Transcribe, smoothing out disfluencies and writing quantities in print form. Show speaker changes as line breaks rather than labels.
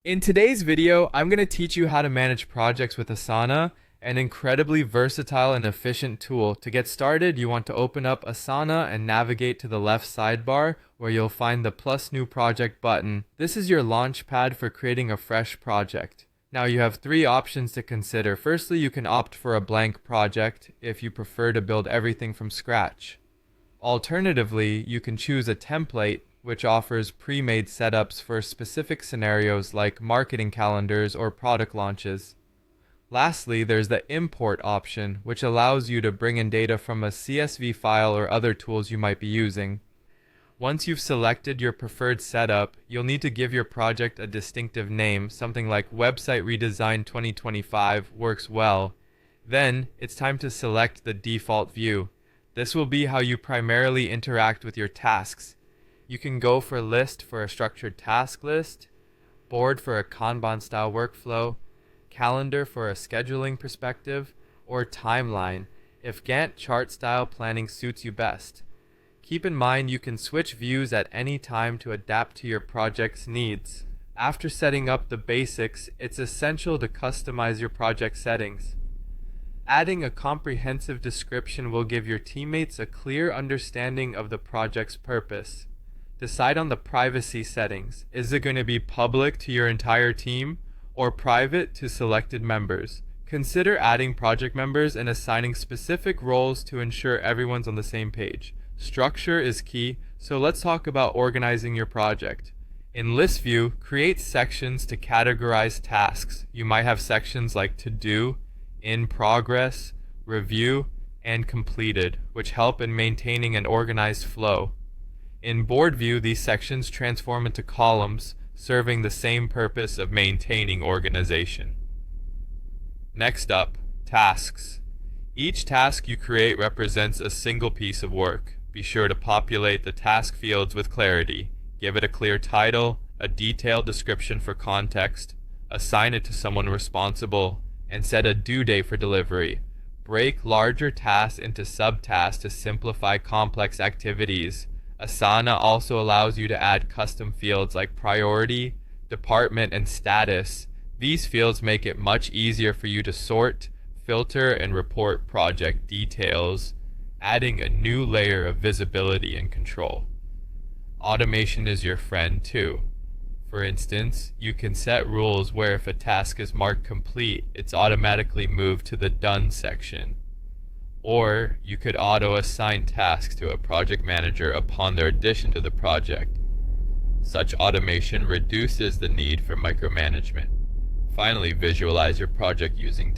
In today's video, I'm going to teach you how to manage projects with Asana, an incredibly versatile and efficient tool. To get started, you want to open up Asana and navigate to the left sidebar where you'll find the plus new project button. This is your launch pad for creating a fresh project. Now you have three options to consider. Firstly, you can opt for a blank project if you prefer to build everything from scratch. Alternatively, you can choose a template which offers pre-made setups for specific scenarios like marketing calendars or product launches. Lastly, there's the import option, which allows you to bring in data from a CSV file or other tools you might be using. Once you've selected your preferred setup, you'll need to give your project a distinctive name. Something like Website Redesign 2025 works well. Then, it's time to select the default view. This will be how you primarily interact with your tasks. You can go for list for a structured task list, board for a Kanban-style workflow, calendar for a scheduling perspective, or timeline if Gantt chart-style planning suits you best. Keep in mind you can switch views at any time to adapt to your project's needs. After setting up the basics, it's essential to customize your project settings. Adding a comprehensive description will give your teammates a clear understanding of the project's purpose. Decide on the privacy settings. Is it going to be public to your entire team or private to selected members? Consider adding project members and assigning specific roles to ensure everyone's on the same page. Structure is key, so let's talk about organizing your project. In list view, create sections to categorize tasks. You might have sections like to do, in progress, review, and completed, which help in maintaining an organized flow. In board view, these sections transform into columns, serving the same purpose of maintaining organization. Next up, tasks. Each task you create represents a single piece of work. Be sure to populate the task fields with clarity. Give it a clear title, a detailed description for context, assign it to someone responsible, and set a due date for delivery. Break larger tasks into subtasks to simplify complex activities. Asana also allows you to add custom fields like priority, department, and status. These fields make it much easier for you to sort, filter, and report project details, adding a new layer of visibility and control. Automation is your friend too. For instance, you can set rules where if a task is marked complete, it's automatically moved to the Done section. Or you could auto-assign tasks to a project manager upon their addition to the project. Such automation reduces the need for micromanagement. Finally, visualize your project using